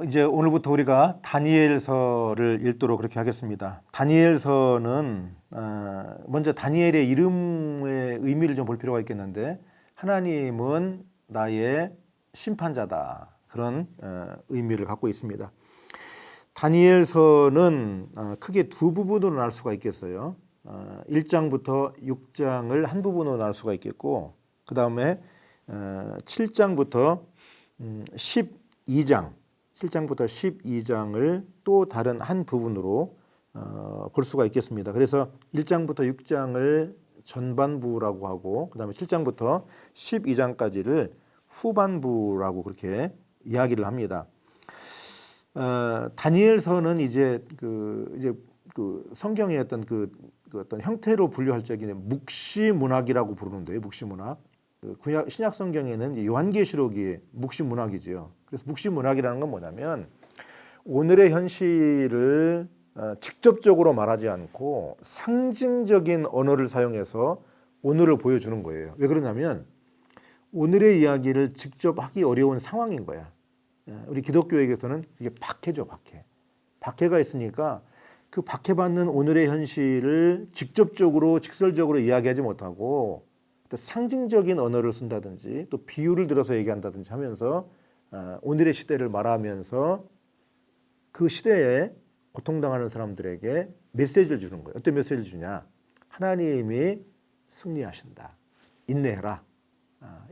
이제 오늘부터 우리가 다니엘서를 읽도록 그렇게 하겠습니다. 다니엘서는 먼저 다니엘의 이름의 의미를 좀 볼 필요가 있겠는데, 하나님은 나의 심판자다, 그런 의미를 갖고 있습니다. 다니엘서는 크게 두 부분으로 나눌 수가 있겠어요. 1장부터 6장을 한 부분으로 나눌 수가 있겠고, 그 다음에 7장부터 12장 7장부터 12장을 또 다른 한 부분으로 볼 수가 있겠습니다. 그래서 1장부터 6장을 전반부라고 하고, 그 다음에 7장부터 12장까지를 후반부라고 그렇게 이야기를 합니다. 다니엘서는 이제 그 성경의 어떤 어떤 형태로 분류할 적에는 묵시문학이라고 부르는데요. 묵시문학. 구약 신약 성경에는 요한계시록이 묵시문학이지요. 그래서 묵시문학이라는 건 뭐냐면, 오늘의 현실을 직접적으로 말하지 않고 상징적인 언어를 사용해서 오늘을 보여주는 거예요. 왜 그러냐면 오늘의 이야기를 직접 하기 어려운 상황인 거야. 우리 기독교에게서는 이게 박해죠, 박해. 박해가 있으니까 그 박해받는 오늘의 현실을 직접적으로 직설적으로 이야기하지 못하고 또 상징적인 언어를 쓴다든지 또 비유를 들어서 얘기한다든지 하면서 오늘의 시대를 말하면서 그 시대에 고통당하는 사람들에게 메시지를 주는 거예요. 어떤 메시지를 주냐? 하나님이 승리하신다. 인내해라.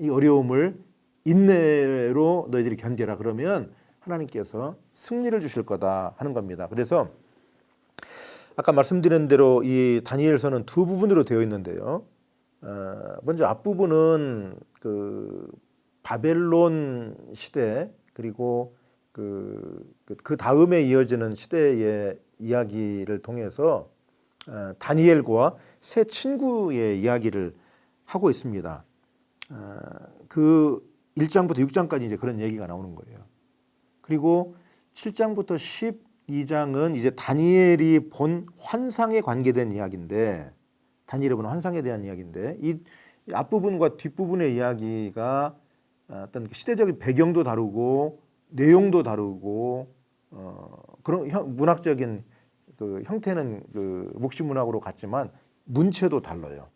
이 어려움을 인내로 너희들이 견뎌라. 그러면 하나님께서 승리를 주실 거다 하는 겁니다. 그래서 아까 말씀드린 대로 이 다니엘서는 두 부분으로 되어 있는데요. 먼저 앞부분은 그 바벨론 시대, 그리고 그 다음에 이어지는 시대의 이야기를 통해서 다니엘과 세 친구의 이야기를 하고 있습니다. 그 1장부터 6장까지 이제 그런 얘기가 나오는 거예요. 그리고 7장부터 12장은 이제 다니엘이 본 환상에 관계된 이야기인데, 다니엘이 본 환상에 대한 이야기인데, 이 앞부분과 뒷부분의 이야기가 어떤 시대적인 배경도 다르고 내용도 다르고 그런 문학적인 그 형태는 그 묵시문학으로 같지만 문체도 달라요.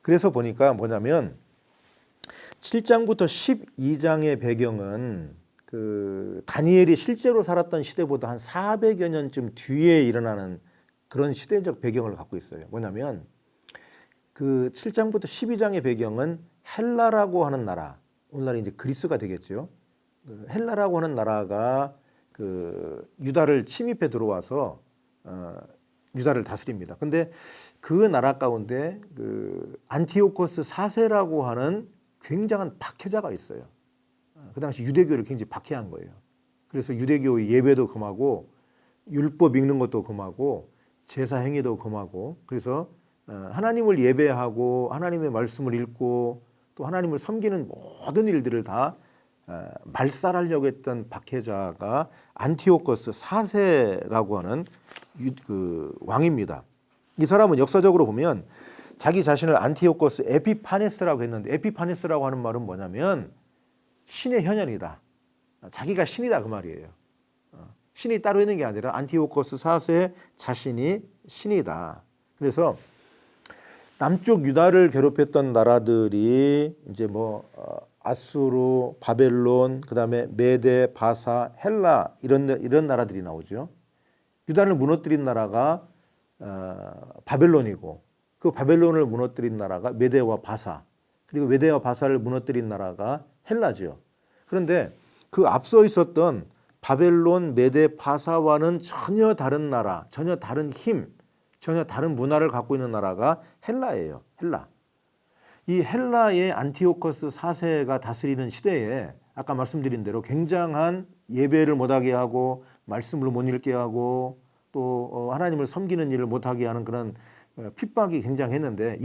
그래서 보니까 뭐냐면 7장부터 12장의 배경은 그 다니엘이 실제로 살았던 시대보다 한 400여 년쯤 뒤에 일어나는 그런 시대적 배경을 갖고 있어요. 뭐냐면 그 7장부터 12장의 배경은 헬라라고 하는 나라, 오늘날 이제 그리스가 되겠죠. 헬라라고 하는 나라가 그 유다를 침입해 들어와서 유다를 다스립니다. 근데 그 나라 가운데 그 안티오코스 4세라고 하는 굉장한 박해자가 있어요. 그 당시 유대교를 굉장히 박해한 거예요. 그래서 유대교 예배도 금하고 율법 읽는 것도 금하고 제사 행위도 금하고, 그래서 하나님을 예배하고 하나님의 말씀을 읽고 또 하나님을 섬기는 모든 일들을 다 말살하려고 했던 박해자가 안티오코스 4세라고 하는 그 왕입니다. 이 사람은 역사적으로 보면 자기 자신을 안티오코스 에피파네스라고 했는데, 에피파네스라고 하는 말은 뭐냐면 신의 현현이다. 자기가 신이다 그 말이에요. 신이 따로 있는 게 아니라 안티오코스 4세 자신이 신이다. 그래서 남쪽 유다를 괴롭혔던 나라들이 이제 뭐 아수르, 바벨론, 그다음에 메데, 바사, 헬라 이런 나라들이 나오죠. 유다를 무너뜨린 나라가 바벨론이고, 그 바벨론을 무너뜨린 나라가 메데와 바사, 그리고 메데와 바사를 무너뜨린 나라가 헬라죠. 그런데 그 앞서 있었던 바벨론, 메데, 바사와는 전혀 다른 나라, 전혀 다른 힘, 전혀 다른 문화를 갖고 있는 나라가 헬라예요. 헬라. 이 헬라의 안티오코스 4세가 다스리는 시대에 아까 말씀드린 대로 굉장한 예배를 못하게 하고 말씀을 못 읽게 하고 또 하나님을 섬기는 일을 못하게 하는 그런 핍박이 굉장했는데,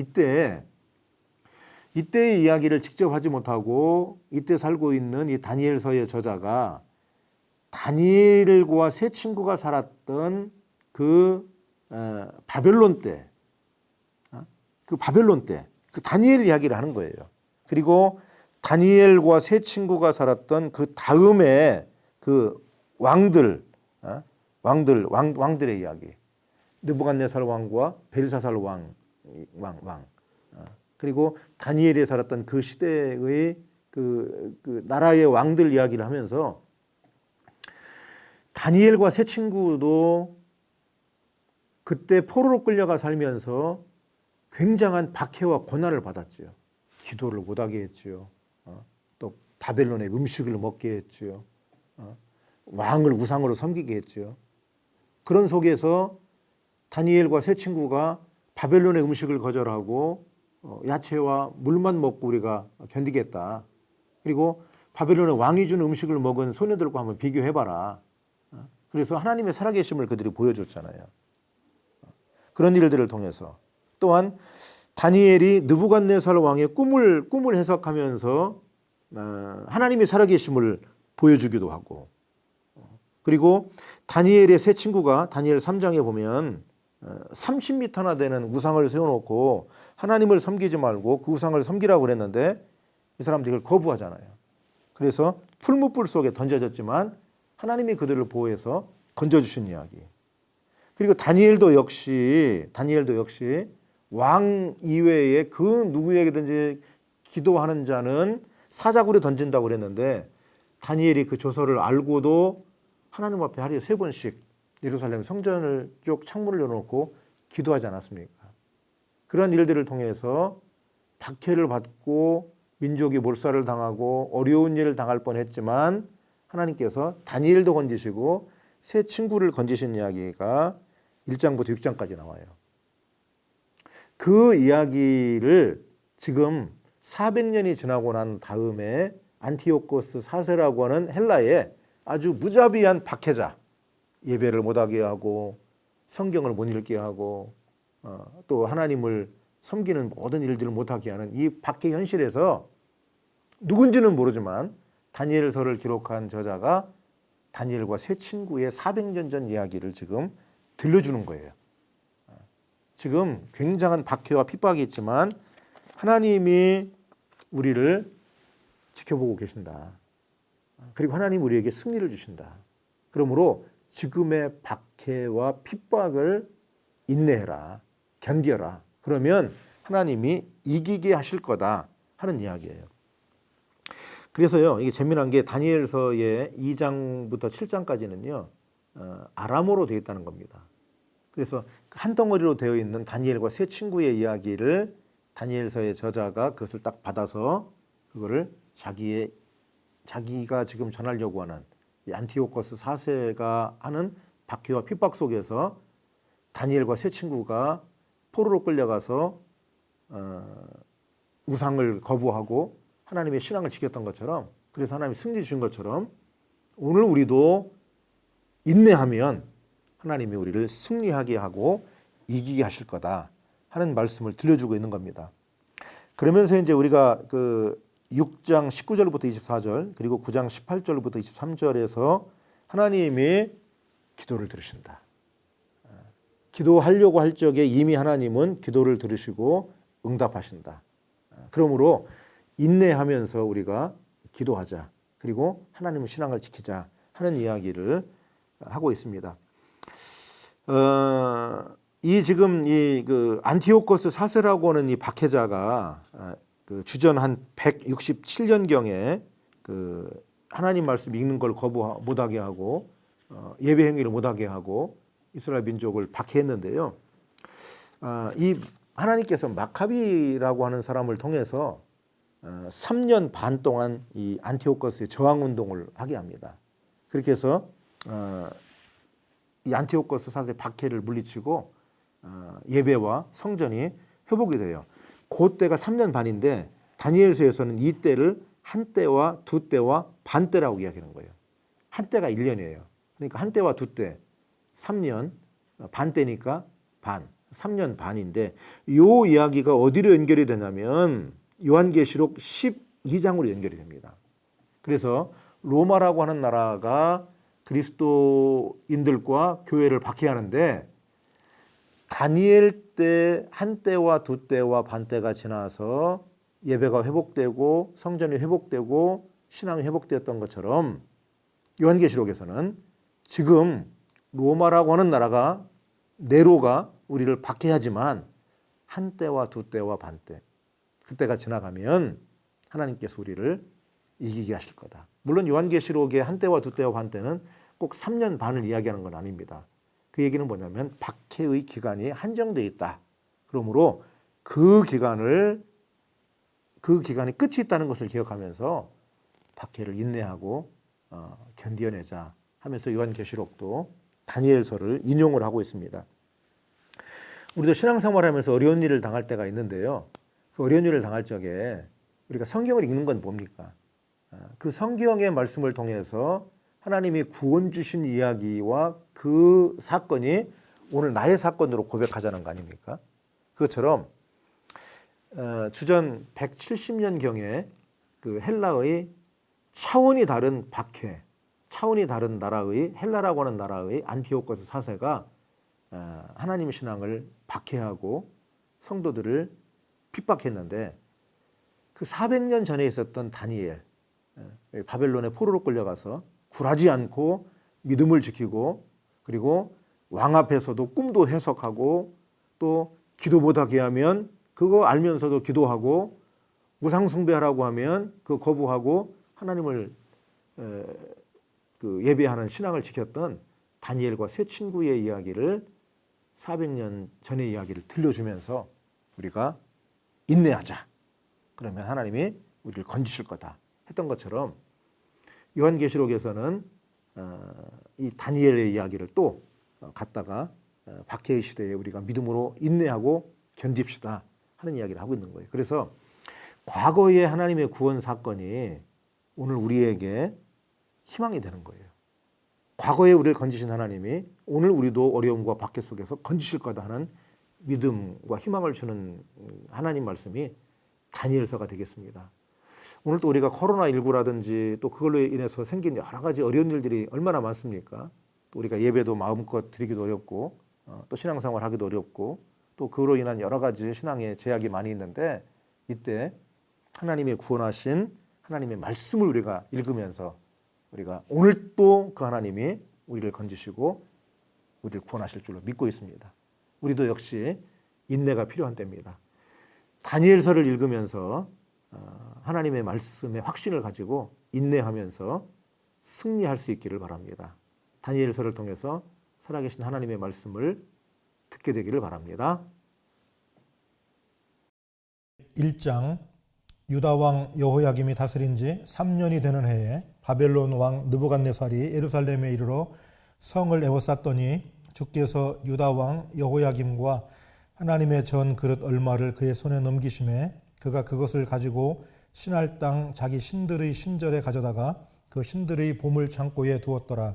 이때의 이야기를 직접 하지 못하고 이때 살고 있는 이 다니엘서의 저자가 다니엘과 세 친구가 살았던 그 바벨론 때, 그 다니엘 이야기를 하는 거예요. 그리고 다니엘과 세 친구가 살았던 그 다음에 그 왕들, 왕들의 이야기. 느부갓네살 왕과 벨사살 왕. 그리고 다니엘이 살았던 그 시대의 그 나라의 왕들 이야기를 하면서 다니엘과 세 친구도 그때 포로로 끌려가 살면서 굉장한 박해와 고난을 받았지요. 기도를 못하게 했지요. 또 바벨론의 음식을 먹게 했지요. 왕을 우상으로 섬기게 했지요. 그런 속에서 다니엘과 세 친구가 바벨론의 음식을 거절하고 야채와 물만 먹고 우리가 견디겠다. 그리고 바벨론의 왕이 준 음식을 먹은 소녀들과 한번 비교해봐라. 그래서 하나님의 살아계심을 그들이 보여줬잖아요. 그런 일들을 통해서 또한 다니엘이 느부갓네살 왕의 꿈을 해석하면서 하나님의 살아계심을 보여주기도 하고, 그리고 다니엘의 세 친구가 다니엘 3장에 보면 30m나 되는 우상을 세워놓고 하나님을 섬기지 말고 그 우상을 섬기라고 그랬는데 이 사람들이 그걸 거부하잖아요. 그래서 풀무불 속에 던져졌지만 하나님이 그들을 보호해서 건져주신 이야기. 그리고 다니엘도 역시 왕 이외에 그 누구에게든지 기도하는 자는 사자굴에 던진다고 그랬는데 다니엘이 그 조서를 알고도 하나님 앞에 하루에 3번씩 예루살렘 성전을 쪽 창문을 열어놓고 기도하지 않았습니까? 그런 일들을 통해서 박해를 받고 민족이 몰살을 당하고 어려운 일을 당할 뻔했지만 하나님께서 다니엘도 건지시고 세 친구를 건지신 이야기가 1장부터 6장까지 나와요. 그 이야기를 지금 400년이 지나고 난 다음에 안티오코스 4세라고 하는 헬라의 아주 무자비한 박해자, 예배를 못하게 하고 성경을 못 읽게 하고 또 하나님을 섬기는 모든 일들을 못하게 하는 이 박해 현실에서 누군지는 모르지만 다니엘서를 기록한 저자가 다니엘과 세 친구의 400년 전 이야기를 지금 들려주는 거예요. 지금 굉장한 박해와 핍박이 있지만 하나님이 우리를 지켜보고 계신다. 그리고 하나님 우리에게 승리를 주신다. 그러므로 지금의 박해와 핍박을 인내해라. 견뎌라. 그러면 하나님이 이기게 하실 거다 하는 이야기예요. 그래서요, 이게 재미난 게 다니엘서의 2장부터 7장까지는요, 아람어로 되어 있다는 겁니다. 그래서 한 덩어리로 되어 있는 다니엘과 세 친구의 이야기를 다니엘서의 저자가 그것을 딱 받아서 그거를 자기가 지금 전하려고 하는 이 안티오코스 4세가 하는 박해와 핍박 속에서 다니엘과 세 친구가 포로로 끌려가서 우상을 거부하고 하나님의 신앙을 지켰던 것처럼, 그래서 하나님이 승리 주신 것처럼 오늘 우리도 인내하면 하나님이 우리를 승리하게 하고 이기게 하실 거다 하는 말씀을 들려주고 있는 겁니다. 그러면서 이제 우리가 그 6장 19절부터 24절 그리고 9장 18절부터 23절에서 하나님이 기도를 들으신다. 기도하려고 할 적에 이미 하나님은 기도를 들으시고 응답하신다. 그러므로 인내하면서 우리가 기도하자. 그리고 하나님의 신앙을 지키자 하는 이야기를 하고 있습니다. 이 지금 이 그 안티오코스 4세라고 하는 이 박해자가 그 주전 한 167년경에 그 하나님 말씀 읽는 걸 거부 못하게 하고 예배 행위를 못하게 하고 이스라엘 민족을 박해했는데요. 이 하나님께서 마카비라고 하는 사람을 통해서 3년 반 동안 이 안티오코스의 저항 운동을 하게 합니다. 그렇게 해서 이 안티오코스 4세 박해를 물리치고 예배와 성전이 회복이 돼요. 그 때가 3년 반인데 다니엘서에서는 이 때를 한 때와 두 때와 반 때라고 이야기하는 거예요. 한 때가 1년이에요. 그러니까 한 때와 두 때, 3년, 반 때니까 반, 3년 반인데 이 이야기가 어디로 연결이 되냐면 요한계시록 12장으로 연결이 됩니다. 그래서 로마라고 하는 나라가 그리스도인들과 교회를 박해하는데 다니엘 때 한 때와 두 때와 반 때가 지나서 예배가 회복되고 성전이 회복되고 신앙이 회복되었던 것처럼 요한계시록에서는 지금 로마라고 하는 나라가 네로가 우리를 박해하지만 한 때와 두 때와 반 때, 그때가 지나가면 하나님께서 우리를 이기게 하실 거다. 물론 요한계시록의 한 때와 두 때와 반 때는 꼭 3년 반을 이야기하는 건 아닙니다. 그 얘기는 뭐냐면 박해의 기간이 한정되어 있다. 그러므로 그 기간이 끝이 있다는 것을 기억하면서 박해를 인내하고 견뎌내자 하면서 요한계시록도 다니엘서를 인용을 하고 있습니다. 우리도 신앙생활하면서 어려운 일을 당할 때가 있는데요. 그 어려운 일을 당할 적에 우리가 성경을 읽는 건 뭡니까? 그 성경의 말씀을 통해서 하나님이 구원 주신 이야기와 그 사건이 오늘 나의 사건으로 고백하자는 거 아닙니까? 그것처럼 주전 170년경에 그 헬라의 차원이 다른 박해, 차원이 다른 나라의 헬라라고 하는 나라의 안티오코스 사세가 하나님의 신앙을 박해하고 성도들을 핍박했는데 그 400년 전에 있었던 다니엘, 바벨론의 포로로 끌려가서 굴하지 않고 믿음을 지키고 그리고 왕 앞에서도 꿈도 해석하고 또 기도 못하게 하면 그거 알면서도 기도하고 우상 숭배하라고 하면 그거 거부하고 하나님을 그 예배하는 신앙을 지켰던 다니엘과 세 친구의 이야기를 400년 전의 이야기를 들려주면서 우리가 인내하자. 그러면 하나님이 우리를 건지실 거다 했던 것처럼 요한계시록에서는 이 다니엘의 이야기를 또 갖다가 박해의 시대에 우리가 믿음으로 인내하고 견딥시다 하는 이야기를 하고 있는 거예요. 그래서 과거의 하나님의 구원 사건이 오늘 우리에게 희망이 되는 거예요. 과거에 우리를 건지신 하나님이 오늘 우리도 어려움과 박해 속에서 건지실 거다 하는 믿음과 희망을 주는 하나님 말씀이 다니엘서가 되겠습니다. 오늘 또 우리가 코로나19라든지 또 그걸로 인해서 생긴 여러 가지 어려운 일들이 얼마나 많습니까? 또 우리가 예배도 마음껏 드리기도 어렵고 또 신앙생활 하기도 어렵고 또 그로 인한 여러 가지 신앙의 제약이 많이 있는데 이때 하나님의 구원하신 하나님의 말씀을 우리가 읽으면서 우리가 오늘 또 그 하나님이 우리를 건지시고 우리를 구원하실 줄로 믿고 있습니다. 우리도 역시 인내가 필요한 때입니다. 다니엘서를 읽으면서 하나님의 말씀에 확신을 가지고 인내하면서 승리할 수 있기를 바랍니다. 다니엘서를 통해서 살아계신 하나님의 말씀을 듣게 되기를 바랍니다. 1장 유다 왕 여호야김이 다스린 지 3년이 되는 해에 바벨론 왕 느부갓네살이 예루살렘에 이르러 성을 에워쌌더니 주께서 유다 왕 여호야김과 하나님의 전 그릇 얼마를 그의 손에 넘기심에 그가 그것을 가지고 신할 땅 자기 신들의 신절에 가져다가 그 신들의 보물 창고에 두었더라.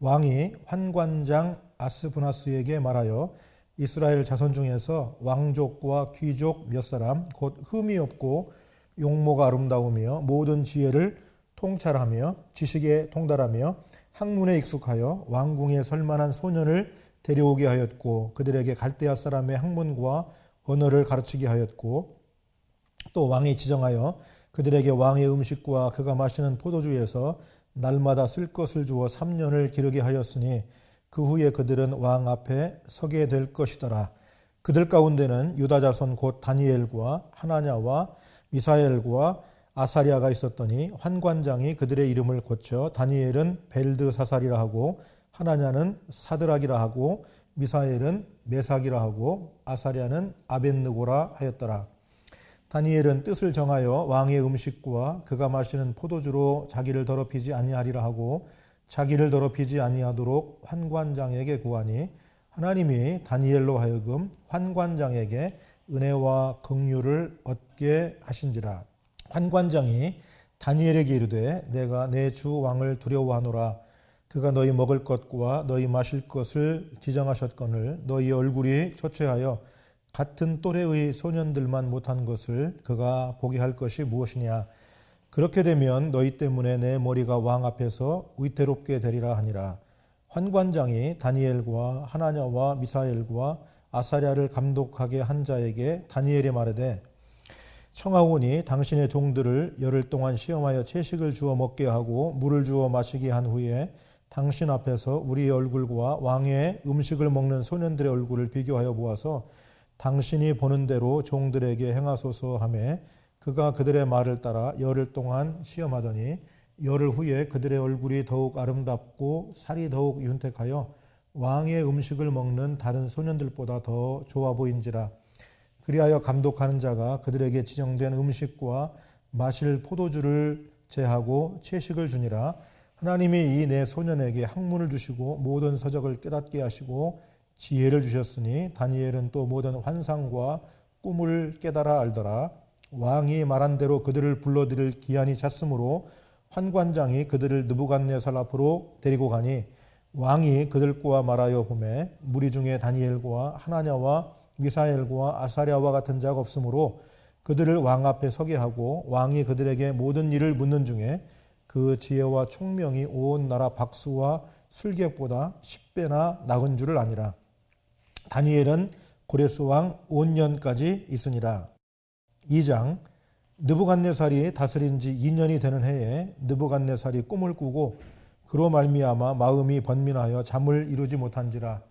왕이 환관장 아스브나스에게 말하여 이스라엘 자손 중에서 왕족과 귀족 몇 사람 곧 흠이 없고 용모가 아름다우며 모든 지혜를 통찰하며 지식에 통달하며 학문에 익숙하여 왕궁에 설만한 소년을 데려오게 하였고 그들에게 갈대아 사람의 학문과 언어를 가르치게 하였고 또 왕이 지정하여 그들에게 왕의 음식과 그가 마시는 포도주에서 날마다 쓸 것을 주어 3년을 기르게 하였으니 그 후에 그들은 왕 앞에 서게 될 것이더라. 그들 가운데는 유다 자손 곧 다니엘과 하나냐와 미사엘과 아사랴가 있었더니 환관장이 그들의 이름을 고쳐 다니엘은 벨드사살이라 하고 하나냐는 사드락이라 하고 미사엘은 메삭이라 하고 아사랴는 아벳느고라 하였더라. 다니엘은 뜻을 정하여 왕의 음식과 그가 마시는 포도주로 자기를 더럽히지 아니하리라 하고 자기를 더럽히지 아니하도록 환관장에게 구하니 하나님이 다니엘로 하여금 환관장에게 은혜와 긍휼을 얻게 하신지라. 환관장이 다니엘에게 이르되 내가 내 주 왕을 두려워하노라. 그가 너희 먹을 것과 너희 마실 것을 지정하셨거늘 너희 얼굴이 초췌하여 같은 또래의 소년들만 못한 것을 그가 보게 할 것이 무엇이냐. 그렇게 되면 너희 때문에 내 머리가 왕 앞에서 위태롭게 되리라 하니라. 환관장이 다니엘과 하나냐와 미사엘과 아사랴를 감독하게 한 자에게 다니엘이 말하되 청하오니 당신의 종들을 열흘 동안 시험하여 채식을 주어 먹게 하고 물을 주어 마시게 한 후에 당신 앞에서 우리의 얼굴과 왕의 음식을 먹는 소년들의 얼굴을 비교하여 보아서 당신이 보는 대로 종들에게 행하소서 하며 그가 그들의 말을 따라 열흘 동안 시험하더니 열흘 후에 그들의 얼굴이 더욱 아름답고 살이 더욱 윤택하여 왕의 음식을 먹는 다른 소년들보다 더 좋아 보인지라. 그리하여 감독하는 자가 그들에게 지정된 음식과 마실 포도주를 제하고 채식을 주니라. 하나님이 이 네 소년에게 학문을 주시고 모든 서적을 깨닫게 하시고 지혜를 주셨으니 다니엘은 또 모든 환상과 꿈을 깨달아 알더라. 왕이 말한 대로 그들을 불러들일 기한이 찼으므로 환관장이 그들을 느부갓네살 앞으로 데리고 가니 왕이 그들과 말하여 보매 무리 중에 다니엘과 하나냐와 미사엘과 아사랴와 같은 자가 없으므로 그들을 왕 앞에 서게 하고 왕이 그들에게 모든 일을 묻는 중에 그 지혜와 총명이 온 나라 박수와 술객보다 10배나 나은 줄을 아니라. 다니엘은 고레스 왕 5년까지 있으니라. 2장. 느부갓네살이 다스린 지 2년이 되는 해에 느부갓네살이 꿈을 꾸고 그로 말미암아 마음이 번민하여 잠을 이루지 못한지라.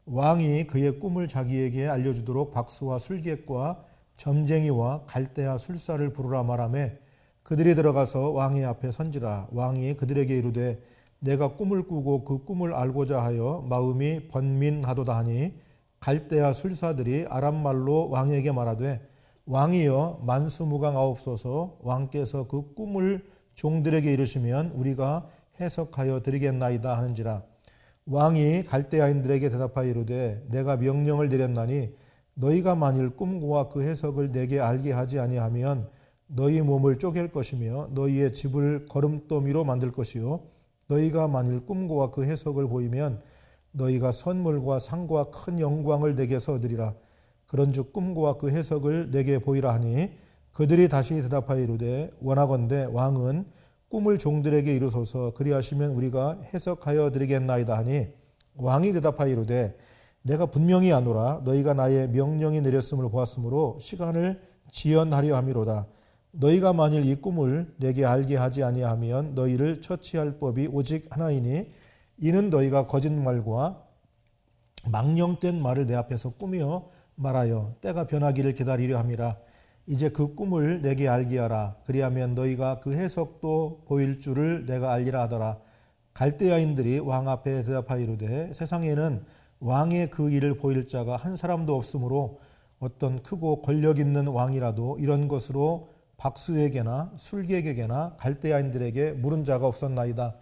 왕이 그의 꿈을 자기에게 알려주도록 박수와 술객과 점쟁이와 갈대아 술사를 부르라 말하매 그들이 들어가서 왕의 앞에 선지라. 왕이 그들에게 이르되 내가 꿈을 꾸고 그 꿈을 알고자 하여 마음이 번민하도다 하니 갈대아 술사들이 아람말로 왕에게 말하되 왕이여 만수무강하옵소서. 왕께서 그 꿈을 종들에게 이르시면 우리가 해석하여 드리겠나이다 하는지라. 왕이 갈대아인들에게 대답하여 이르되 내가 명령을 내렸나니 너희가 만일 꿈과 그 해석을 내게 알게 하지 아니하면 너희 몸을 쪼갤 것이며 너희의 집을 거름더미로 만들 것이요 너희가 만일 꿈과 그 해석을 보이면 너희가 선물과 상과 큰 영광을 내게서 얻으리라. 그런즉 꿈과 그 해석을 내게 보이라 하니 그들이 다시 대답하여 이르되 원하건대 왕은 꿈을 종들에게 이루소서. 그리하시면 우리가 해석하여 드리겠나이다 하니 왕이 대답하여 이르되 내가 분명히 아노라. 너희가 나의 명령이 내렸음을 보았으므로 시간을 지연하려 함이로다. 너희가 만일 이 꿈을 내게 알게 하지 아니하면 너희를 처치할 법이 오직 하나이니 이는 너희가 거짓말과 망령된 말을 내 앞에서 꾸며 말하여 때가 변하기를 기다리려 함이라. 이제 그 꿈을 내게 알게 하라. 그리하면 너희가 그 해석도 보일 줄을 내가 알리라 하더라. 갈대아인들이 왕 앞에 대답하여 이르되 세상에는 왕의 그 일을 보일 자가 한 사람도 없으므로 어떤 크고 권력 있는 왕이라도 이런 것으로 박수에게나 술객에게나 갈대아인들에게 물은 자가 없었나이다.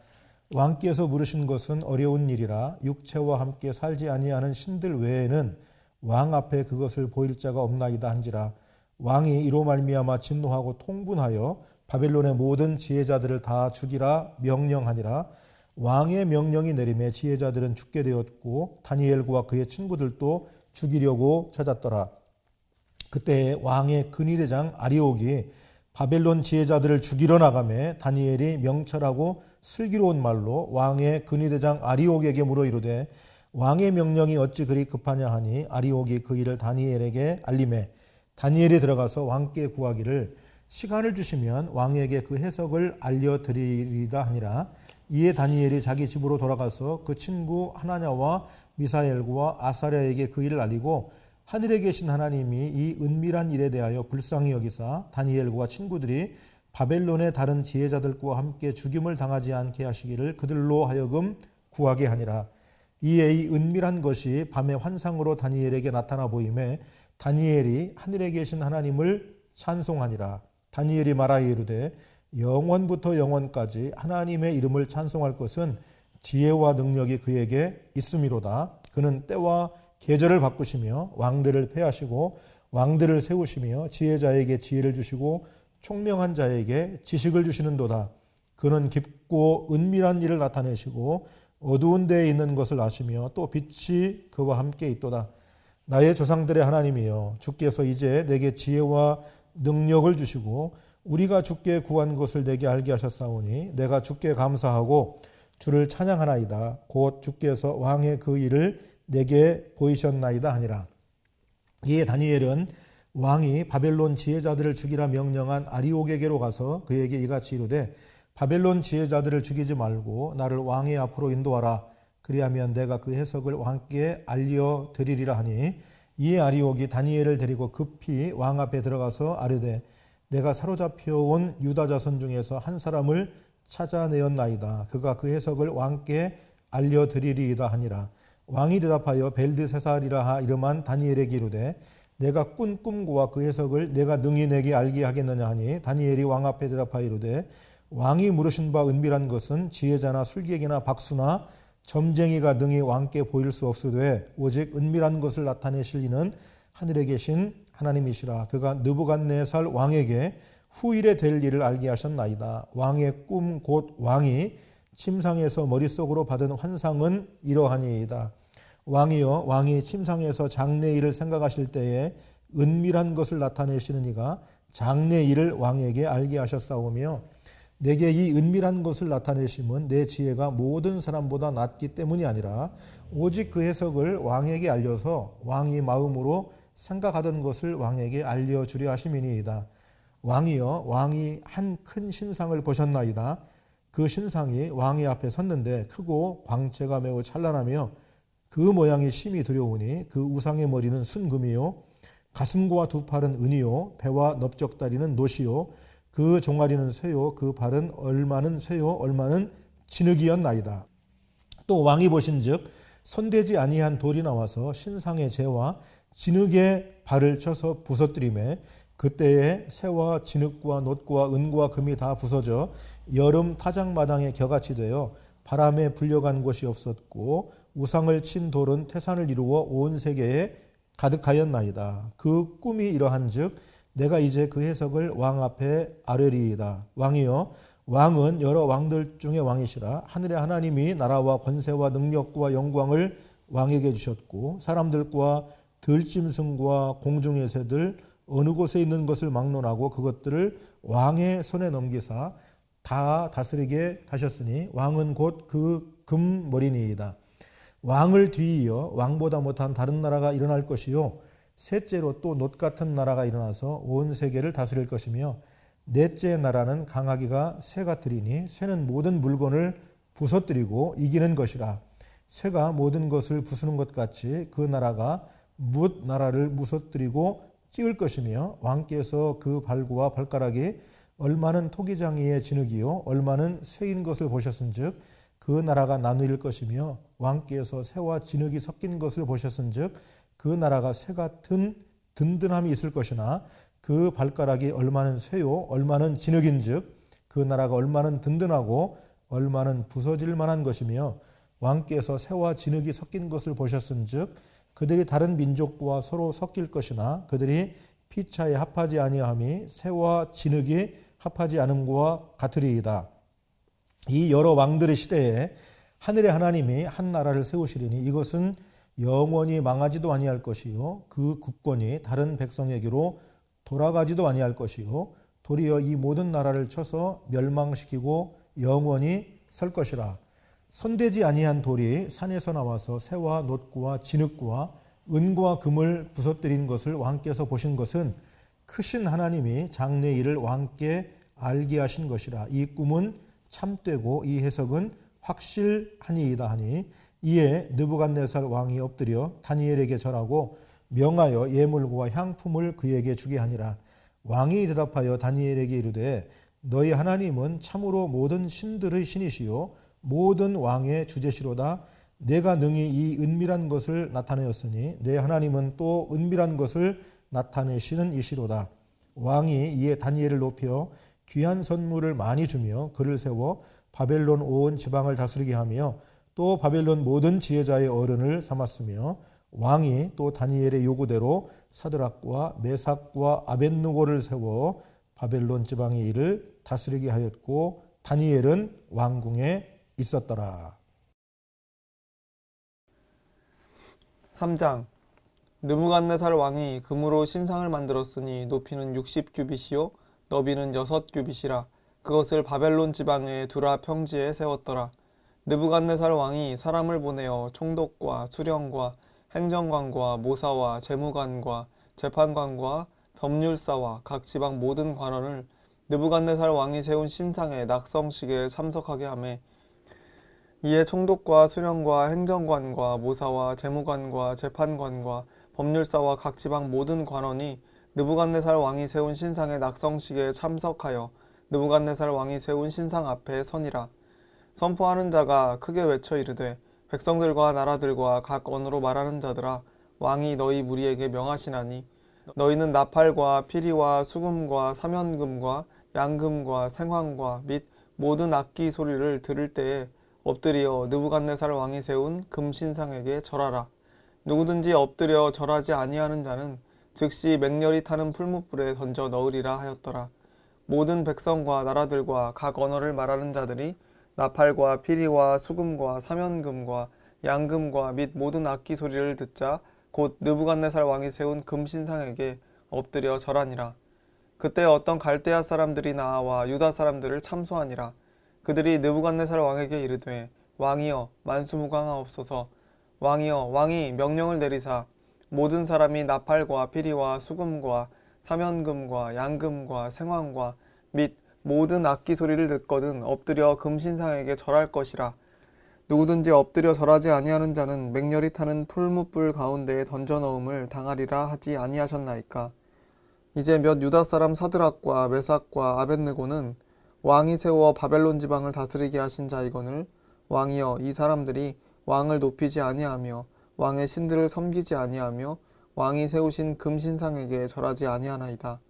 왕께서 물으신 것은 어려운 일이라 육체와 함께 살지 아니하는 신들 외에는 왕 앞에 그것을 보일 자가 없나이다 한지라. 왕이 이로 말미암아 진노하고 통분하여 바벨론의 모든 지혜자들을 다 죽이라 명령하니라. 왕의 명령이 내림에 지혜자들은 죽게 되었고 다니엘과 그의 친구들도 죽이려고 찾았더라. 그때 왕의 근위대장 아리옥이 바벨론 지혜자들을 죽이러 나가매 다니엘이 명철하고 슬기로운 말로 왕의 근위대장 아리옥에게 물어 이르되 왕의 명령이 어찌 그리 급하냐 하니 아리옥이 그 일을 다니엘에게 알림해 다니엘이 들어가서 왕께 구하기를 시간을 주시면 왕에게 그 해석을 알려드리리다 하니라. 이에 다니엘이 자기 집으로 돌아가서 그 친구 하나냐와 미사엘과 아사랴에게 그 일을 알리고 하늘에 계신 하나님이 이 은밀한 일에 대하여 불쌍히 여기사 다니엘과 친구들이 바벨론의 다른 지혜자들과 함께 죽임을 당하지 않게 하시기를 그들로 하여금 구하게 하니라. 이에 이 은밀한 것이 밤의 환상으로 다니엘에게 나타나 보임에 다니엘이 하늘에 계신 하나님을 찬송하니라. 다니엘이 말하여 이르되 영원부터 영원까지 하나님의 이름을 찬송할 것은 지혜와 능력이 그에게 있음이로다. 그는 때와 계절을 바꾸시며 왕들을 패하시고 왕들을 세우시며 지혜자에게 지혜를 주시고 총명한 자에게 지식을 주시는도다. 그는 깊고 은밀한 일을 나타내시고 어두운 데에 있는 것을 아시며 또 빛이 그와 함께 있도다. 나의 조상들의 하나님이여 주께서 이제 내게 지혜와 능력을 주시고 우리가 주께 구한 것을 내게 알게 하셨사오니 내가 주께 감사하고 주를 찬양하나이다. 곧 주께서 왕의 그 일을 내게 보이셨나이다 하니라. 이에 다니엘은 왕이 바벨론 지혜자들을 죽이라 명령한 아리옥에게로 가서 그에게 이같이 이르되 바벨론 지혜자들을 죽이지 말고 나를 왕의 앞으로 인도하라. 그리하면 내가 그 해석을 왕께 알려드리리라 하니 이에 아리옥이 다니엘을 데리고 급히 왕 앞에 들어가서 아뢰되 내가 사로잡혀온 유다 자손 중에서 한 사람을 찾아내었나이다. 그가 그 해석을 왕께 알려드리리이다 하니라. 왕이 대답하여 벨드세살이라 이름한 다니엘에게 이르되 내가 꾼 꿈과 그 해석을 내가 능히 내게 알게 하겠느냐 하니 다니엘이 왕 앞에 대답하여 이르되 왕이 물으신 바 은밀한 것은 지혜자나 술객이나 박수나 점쟁이가 능히 왕께 보일 수 없으되 오직 은밀한 것을 나타내실 이는 하늘에 계신 하나님이시라. 그가 느부갓네살 왕에게 후일에 될 일을 알게 하셨나이다. 왕의 꿈 곧 왕이 침상에서 머릿속으로 받은 환상은 이러하니이다. 왕이여 왕이 침상에서 장래일을 생각하실 때에 은밀한 것을 나타내시는 이가 장래일을 왕에게 알게 하셨사오며 내게 이 은밀한 것을 나타내심은 내 지혜가 모든 사람보다 낮기 때문이 아니라 오직 그 해석을 왕에게 알려서 왕이 마음으로 생각하던 것을 왕에게 알려주려 하심이니이다. 왕이여 왕이 한 큰 신상을 보셨나이다. 그 신상이 왕의 앞에 섰는데 크고 광채가 매우 찬란하며 그 모양이 심히 두려우니 그 우상의 머리는 순금이요 가슴과 두 팔은 은이요 배와 넓적다리는 노시요 그 종아리는 쇠요 그 발은 얼마는 쇠요 얼마는 진흙이었나이다. 또 왕이 보신즉 손대지 아니한 돌이 나와서 신상의 재와 진흙의 발을 쳐서 부서뜨리매 그때에 쇠와 진흙과 놋과 은과 금이 다 부서져 여름 타작마당에 겨같이 되어 바람에 불려간 곳이 없었고 우상을 친 돌은 태산을 이루어 온 세계에 가득하였나이다. 그 꿈이 이러한즉 내가 이제 그 해석을 왕 앞에 아뢰리이다. 왕이여 왕은 여러 왕들 중에 왕이시라. 하늘의 하나님이 나라와 권세와 능력과 영광을 왕에게 주셨고 사람들과 들짐승과 공중의 새들 어느 곳에 있는 것을 막론하고 그것들을 왕의 손에 넘기사 다 다스리게 하셨으니 왕은 곧 그 금머리니이다. 왕을 뒤이어 왕보다 못한 다른 나라가 일어날 것이요 셋째로 또 놋 같은 나라가 일어나서 온 세계를 다스릴 것이며 넷째 나라는 강하기가 쇠 같으리니 쇠는 모든 물건을 부서뜨리고 이기는 것이라. 쇠가 모든 것을 부수는 것 같이 그 나라가 뭇 나라를 부서뜨리고 찍을 것이며 왕께서 그 발과 발가락이 얼마는 토기장이의 진흙이요 얼마는 쇠인 것을 보셨은즉 그 나라가 나누일 것이며 왕께서 쇠와 진흙이 섞인 것을 보셨은즉 그 나라가 쇠 같은 든든함이 있을 것이나 그 발가락이 얼마는 쇠요 얼마는 진흙인즉 그 나라가 얼마는 든든하고 얼마는 부서질 만한 것이며 왕께서 쇠와 진흙이 섞인 것을 보셨은즉 그들이 다른 민족과 서로 섞일 것이나 그들이 피차에 합하지 아니함이 쇠와 진흙이 합하지 않음과 같으리이다. 이 여러 왕들의 시대에 하늘의 하나님이 한 나라를 세우시리니 이것은 영원히 망하지도 아니할 것이요 그 국권이 다른 백성에게로 돌아가지도 아니할 것이요 도리어 이 모든 나라를 쳐서 멸망시키고 영원히 설 것이라. 손대지 아니한 돌이 산에서 나와서 쇠와 놋과 진흙과 은과 금을 부서뜨린 것을 왕께서 보신 것은 크신 하나님이 장래 일을 왕께 알게 하신 것이라. 이 꿈은 참되고 이 해석은 확실하니이다 하니 이에 느부갓네살 왕이 엎드려 다니엘에게 절하고 명하여 예물과 향품을 그에게 주게 하니라. 왕이 대답하여 다니엘에게 이르되 너희 하나님은 참으로 모든 신들의 신이시요 모든 왕의 주제시로다. 내가 능히 이 은밀한 것을 나타내었으니 내 하나님은 또 은밀한 것을 나타내시는 이시로다. 왕이 이에 다니엘을 높여 귀한 선물을 많이 주며 그를 세워 바벨론 온 지방을 다스리게 하며 또 바벨론 모든 지혜자의 어른을 삼았으며 왕이 또 다니엘의 요구대로 사드락과 메삭과 아벳느고를 세워 바벨론 지방의 일을 다스리게 하였고 다니엘은 왕궁에 있었더라. 3장 느부갓네살 왕이 금으로 신상을 만들었으니 높이는 60규빗이요 너비는 6규빗이라. 그것을 바벨론 지방의 두라 평지에 세웠더라. 느부갓네살 왕이 사람을 보내어 총독과 수령과 행정관과 모사와 재무관과 재판관과 법률사와 각 지방 모든 관원을 느부갓네살 왕이 세운 신상의 낙성식에 참석하게 하매 이에 총독과 수령과 행정관과 모사와 재무관과 재판관과 법률사와 각 지방 모든 관원이 느부갓네살 왕이 세운 신상의 낙성식에 참석하여 느부갓네살 왕이 세운 신상 앞에 서니라. 선포하는 자가 크게 외쳐 이르되 백성들과 나라들과 각 언어로 말하는 자들아 왕이 너희 무리에게 명하시나니 너희는 나팔과 피리와 수금과 사면금과 양금과 생황과 및 모든 악기 소리를 들을 때에 엎드려 느부갓네살 왕이 세운 금신상에게 절하라. 누구든지 엎드려 절하지 아니하는 자는 즉시 맹렬히 타는 풀무불에 던져 넣으리라 하였더라. 모든 백성과 나라들과 각 언어를 말하는 자들이 나팔과 피리와 수금과 사면금과 양금과 및 모든 악기 소리를 듣자 곧 느부갓네살 왕이 세운 금신상에게 엎드려 절하니라. 그때 어떤 갈대아 사람들이 나와 유다 사람들을 참소하니라. 그들이 느부갓네살 왕에게 이르되 왕이여 만수무강하옵소서. 왕이여 왕이 명령을 내리사 모든 사람이 나팔과 피리와 수금과 사면금과 양금과 생황과 및 모든 악기 소리를 듣거든 엎드려 금신상에게 절할 것이라. 누구든지 엎드려 절하지 아니하는 자는 맹렬히 타는 풀무불 가운데에 던져 넣음을 당하리라 하지 아니하셨나이까. 이제 몇 유다 사람 사드락과 메삭과 아벳느고는 왕이 세워 바벨론 지방을 다스리게 하신 자이거늘 왕이여 이 사람들이 왕을 높이지 아니하며 왕의 신들을 섬기지 아니하며 왕이 세우신 금신상에게 절하지 아니하나이다.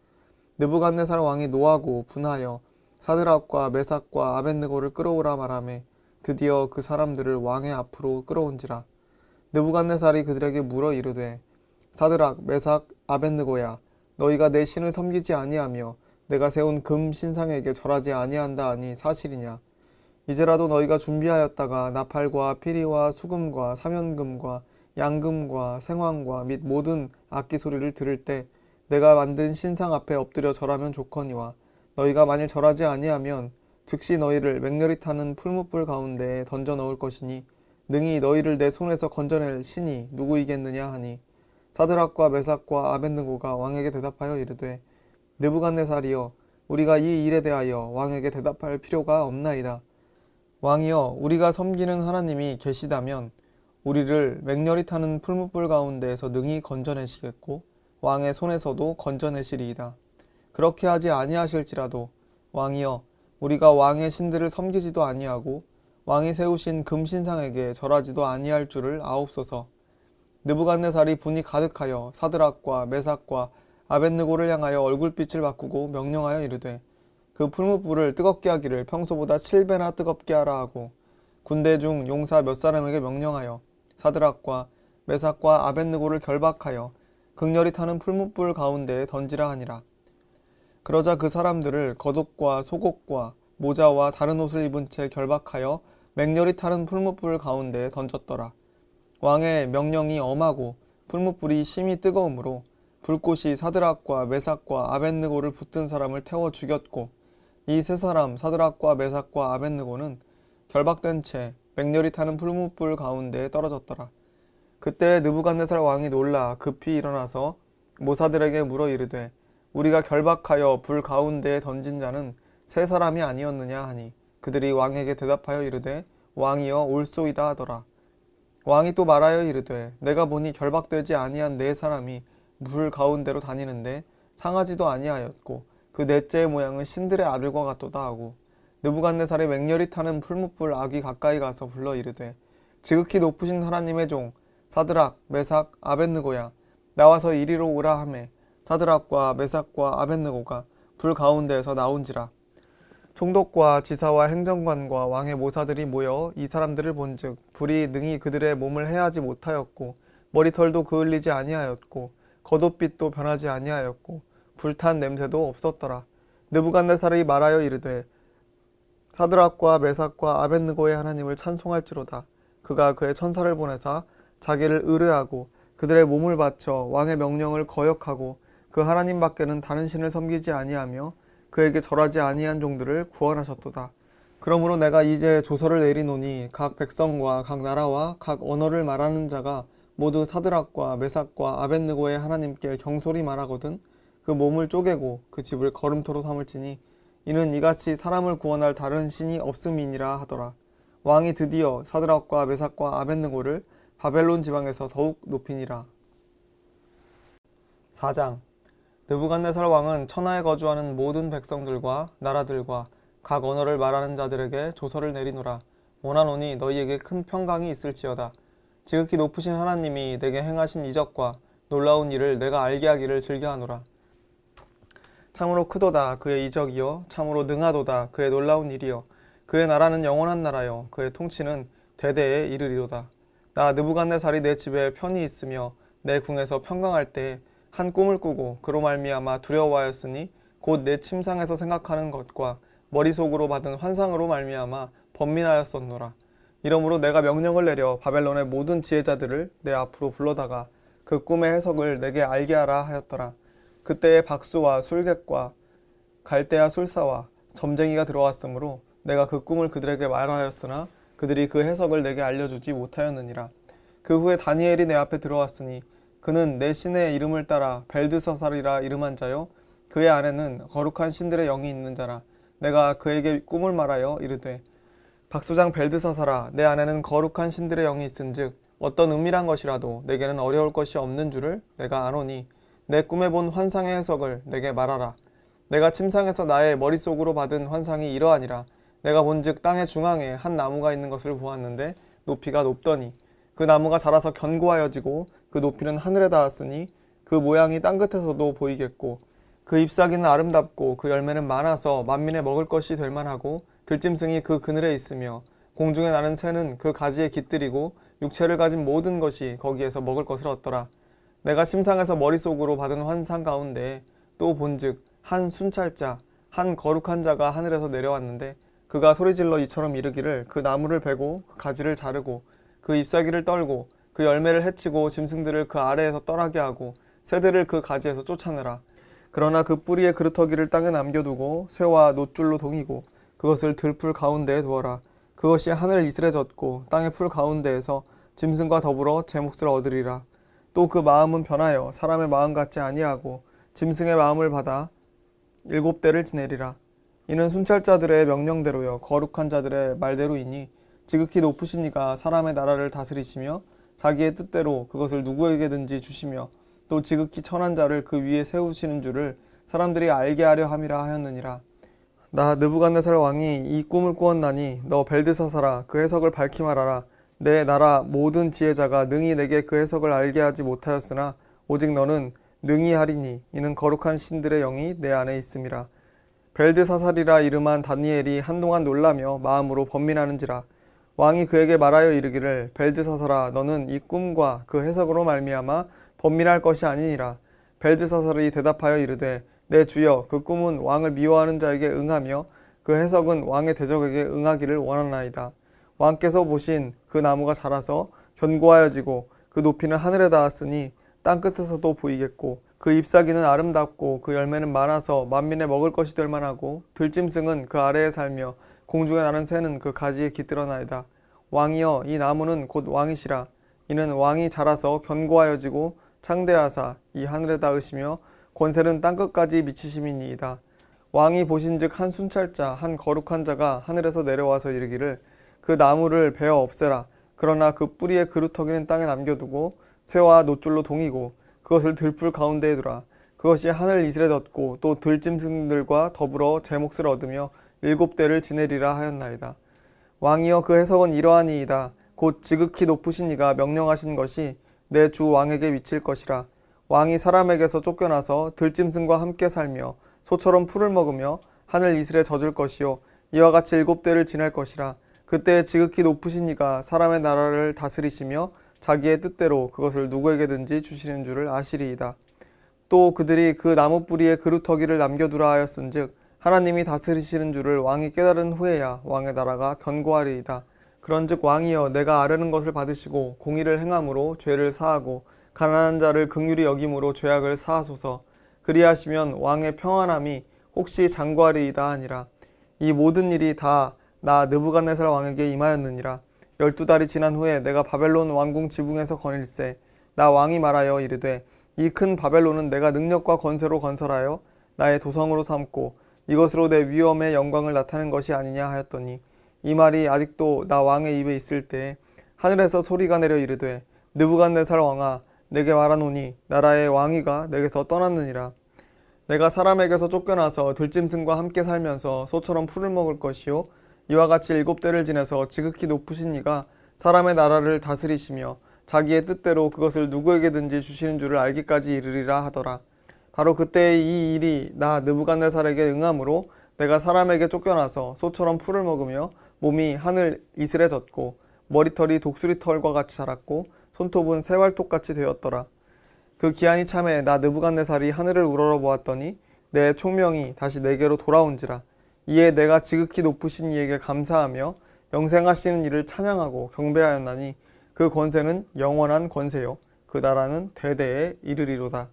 느부갓네살 왕이 노하고 분하여 사드락과 메삭과 아벳느고를 끌어오라 말하매 드디어 그 사람들을 왕의 앞으로 끌어온지라. 느부갓네살이 그들에게 물어 이르되 사드락 메삭 아벳느고야 너희가 내 신을 섬기지 아니하며 내가 세운 금 신상에게 절하지 아니한다 하니 사실이냐. 이제라도 너희가 준비하였다가 나팔과 피리와 수금과 사면금과 양금과 생황과 및 모든 악기 소리를 들을 때 내가 만든 신상 앞에 엎드려 절하면 좋거니와 너희가 만일 절하지 아니하면 즉시 너희를 맹렬히 타는 풀무불 가운데에 던져 넣을 것이니 능히 너희를 내 손에서 건져낼 신이 누구이겠느냐 하니 사드락과 메삭과 아벳느고가 왕에게 대답하여 이르되 느부갓네살이여 우리가 이 일에 대하여 왕에게 대답할 필요가 없나이다. 왕이여 우리가 섬기는 하나님이 계시다면 우리를 맹렬히 타는 풀무불 가운데에서 능히 건져내시겠고 왕의 손에서도 건져내시리이다. 그렇게 하지 아니하실지라도 왕이여 우리가 왕의 신들을 섬기지도 아니하고 왕이 세우신 금신상에게 절하지도 아니할 줄을 아옵소서. 느부갓네살이 분이 가득하여 사드락과 메삭과 아벳느고를 향하여 얼굴빛을 바꾸고 명령하여 이르되 그 풀무불을 뜨겁게 하기를 평소보다 7배나 뜨겁게 하라 하고 군대 중 용사 몇 사람에게 명령하여 사드락과 메삭과 아벳느고를 결박하여 극렬히 타는 풀무불 가운데에 던지라 하니라. 그러자 그 사람들을 겉옷과 속옷과 모자와 다른 옷을 입은 채 결박하여 맹렬히 타는 풀무불 가운데에 던졌더라. 왕의 명령이 엄하고 풀무불이 심히 뜨거우므로 불꽃이 사드락과 메삭과 아벳느고를 붙든 사람을 태워 죽였고 이 세 사람 사드락과 메삭과 아벳느고는 결박된 채 맹렬히 타는 풀무불 가운데에 떨어졌더라. 그때 느부갓네살 왕이 놀라 급히 일어나서 모사들에게 물어 이르되 우리가 결박하여 불 가운데에 던진 자는 세 사람이 아니었느냐 하니 그들이 왕에게 대답하여 이르되 왕이여 올소이다 하더라. 왕이 또 말하여 이르되 내가 보니 결박되지 아니한 네 사람이 불 가운데로 다니는데 상하지도 아니하였고 그 넷째의 모양은 신들의 아들과 같도다 하고 느부갓네살이 맹렬히 타는 풀무불 악이 가까이 가서 불러 이르되 지극히 높으신 하나님의 종 사드락 메삭 아벳느고야 나와서 이리로 오라 하매 사드락과 메삭과 아벳느고가 불 가운데에서 나온지라. 총독과 지사와 행정관과 왕의 모사들이 모여 이 사람들을 본즉 불이 능히 그들의 몸을 해하지 못하였고 머리털도 그을리지 아니하였고 겉옷빛도 변하지 아니하였고 불탄 냄새도 없었더라. 느부갓네살이 말하여 이르되 사드락과 메삭과 아벳느고의 하나님을 찬송할지로다. 그가 그의 천사를 보내사 자기를 의뢰하고 그들의 몸을 바쳐 왕의 명령을 거역하고 그 하나님 밖에는 다른 신을 섬기지 아니하며 그에게 절하지 아니한 종들을 구원하셨도다. 그러므로 내가 이제 조서를 내리노니 각 백성과 각 나라와 각 언어를 말하는 자가 모두 사드락과 메삭과 아벳느고의 하나님께 경솔히 말하거든 그 몸을 쪼개고 그 집을 거름토로 삼을지니 이는 이같이 사람을 구원할 다른 신이 없음이니라 하더라. 왕이 드디어 사드락과 메삭과 아벳느고를 바벨론 지방에서 더욱 높이니라. 4장. 느부갓네살 왕은 천하에 거주하는 모든 백성들과 나라들과 각 언어를 말하는 자들에게 조서를 내리노라. 원하노니 너희에게 큰 평강이 있을지어다. 지극히 높으신 하나님이 내게 행하신 이적과 놀라운 일을 내가 알게 하기를 즐겨하노라. 참으로 크도다 그의 이적이요 참으로 능하도다 그의 놀라운 일이요 그의 나라는 영원한 나라요 그의 통치는 대대에 이르리로다. 나 느부갓네살이 내 집에 편히 있으며 내 궁에서 평강할 때에 한 꿈을 꾸고 그로 말미암아 두려워하였으니 곧 내 침상에서 생각하는 것과 머릿속으로 받은 환상으로 말미암아 번민하였었노라. 이러므로 내가 명령을 내려 바벨론의 모든 지혜자들을 내 앞으로 불러다가 그 꿈의 해석을 내게 알게 하라 하였더라. 그때에 박수와 술객과 갈대아 술사와 점쟁이가 들어왔으므로 내가 그 꿈을 그들에게 말하였으나 그들이 그 해석을 내게 알려주지 못하였느니라. 그 후에 다니엘이 내 앞에 들어왔으니 그는 내 신의 이름을 따라 벨드사살이라 이름한 자요 그의 안에는 거룩한 신들의 영이 있는 자라. 내가 그에게 꿈을 말하여 이르되 박수장 벨드사살아 내 안에는 거룩한 신들의 영이 있은즉 어떤 은밀한 것이라도 내게는 어려울 것이 없는 줄을 내가 아노니 내 꿈에 본 환상의 해석을 내게 말하라. 내가 침상에서 나의 머릿속으로 받은 환상이 이러하니라. 내가 본즉 땅의 중앙에 한 나무가 있는 것을 보았는데 높이가 높더니 그 나무가 자라서 견고하여지고 그 높이는 하늘에 닿았으니 그 모양이 땅끝에서도 보이겠고 그 잎사귀는 아름답고 그 열매는 많아서 만민에 먹을 것이 될 만하고 들짐승이 그 그늘에 있으며 공중에 나는 새는 그 가지에 깃들이고 육체를 가진 모든 것이 거기에서 먹을 것을 얻더라. 내가 침상에서 머릿속으로 받은 환상 가운데 또 본즉 한 순찰자 한 거룩한 자가 하늘에서 내려왔는데 그가 소리질러 이처럼 이르기를 그 나무를 베고 그 가지를 자르고 그 잎사귀를 떨고 그 열매를 해치고 짐승들을 그 아래에서 떠나게 하고 새들을 그 가지에서 쫓아내라. 그러나 그 뿌리의 그루터기를 땅에 남겨두고 쇠와 놋줄로 동이고 그것을 들풀 가운데에 두어라. 그것이 하늘 이슬에 젖고 땅의 풀 가운데에서 짐승과 더불어 제 몫을 얻으리라. 또 그 마음은 변하여 사람의 마음 같지 아니하고 짐승의 마음을 받아 7대를 지내리라. 이는 순찰자들의 명령대로요 거룩한 자들의 말대로이니 지극히 높으신 이가 사람의 나라를 다스리시며 자기의 뜻대로 그것을 누구에게든지 주시며 또 지극히 천한 자를 그 위에 세우시는 줄을 사람들이 알게 하려 함이라 하였느니라. 나 느부갓네살 왕이 이 꿈을 꾸었나니 너 벨드사살아 그 해석을 밝히 말하라. 내 나라 모든 지혜자가 능히 내게 그 해석을 알게 하지 못하였으나 오직 너는 능히 하리니 이는 거룩한 신들의 영이 내 안에 있음이라. 벨드사살이라 이름한 다니엘이 한동안 놀라며 마음으로 번민하는지라. 왕이 그에게 말하여 이르기를 벨드사살아 너는 이 꿈과 그 해석으로 말미암아 번민할 것이 아니니라. 벨드사살이 대답하여 이르되 내 주여 그 꿈은 왕을 미워하는 자에게 응하며 그 해석은 왕의 대적에게 응하기를 원하나이다. 왕께서 보신 그 나무가 자라서 견고하여지고 그 높이는 하늘에 닿았으니 땅끝에서도 보이겠고 그 잎사귀는 아름답고 그 열매는 많아서 만민에 먹을 것이 될 만하고 들짐승은 그 아래에 살며 공중에 나는 새는 그 가지에 깃들어나이다. 왕이여 이 나무는 곧 왕이시라. 이는 왕이 자라서 견고하여지고 창대하사 이 하늘에 닿으시며 권세는 땅끝까지 미치심이니이다. 왕이 보신즉 한 순찰자 한 거룩한 자가 하늘에서 내려와서 이르기를 그 나무를 베어 없애라. 그러나 그 뿌리의 그루터기는 땅에 남겨두고 쇠와 놋줄로 동이고 그것을 들풀 가운데에 두라. 그것이 하늘 이슬에 젖고 또 들짐승들과 더불어 제 몫을 얻으며 7대를 지내리라 하였나이다. 왕이여 그 해석은 이러하니이다. 곧 지극히 높으신 이가 명령하신 것이 내 주 왕에게 미칠 것이라. 왕이 사람에게서 쫓겨나서 들짐승과 함께 살며 소처럼 풀을 먹으며 하늘 이슬에 젖을 것이요 이와 같이 7대를 지낼 것이라. 그때 지극히 높으신 이가 사람의 나라를 다스리시며 자기의 뜻대로 그것을 누구에게든지 주시는 줄을 아시리이다. 또 그들이 그 나무 뿌리에 그루터기를 남겨두라 하였은즉 하나님이 다스리시는 줄을 왕이 깨달은 후에야 왕의 나라가 견고하리이다. 그런즉 왕이여 내가 아뢰는 것을 받으시고 공의를 행함으로 죄를 사하고 가난한 자를 긍휼히 여김으로 죄악을 사하소서. 그리하시면 왕의 평안함이 혹시 장구하리이다 하니라. 이 모든 일이 다 나 느부갓네살 왕에게 임하였느니라. 12달이 지난 후에 내가 바벨론 왕궁 지붕에서 거닐세 나 왕이 말하여 이르되 이 큰 바벨론은 내가 능력과 권세로 건설하여 나의 도성으로 삼고 이것으로 내 위엄의 영광을 나타낸 것이 아니냐 하였더니 이 말이 아직도 나 왕의 입에 있을 때에 하늘에서 소리가 내려 이르되 느부갓네살 왕아 내게 말하노니 나라의 왕위가 내게서 떠났느니라. 내가 사람에게서 쫓겨나서 들짐승과 함께 살면서 소처럼 풀을 먹을 것이요 이와 같이 7대를 지내서 지극히 높으신 이가 사람의 나라를 다스리시며 자기의 뜻대로 그것을 누구에게든지 주시는 줄을 알기까지 이르리라 하더라. 바로 그때의 이 일이 나 느부갓네살에게 응함으로 내가 사람에게 쫓겨나서 소처럼 풀을 먹으며 몸이 하늘 이슬에 젖고 머리털이 독수리털과 같이 자랐고 손톱은 새발톱같이 되었더라. 그 기한이 참에 나 느부갓네살이 하늘을 우러러보았더니 내 총명이 다시 내게로 돌아온지라. 이에 내가 지극히 높으신 이에게 감사하며 영생하시는 이를 찬양하고 경배하였나니 그 권세는 영원한 권세요 그 나라는 대대에 이르리로다.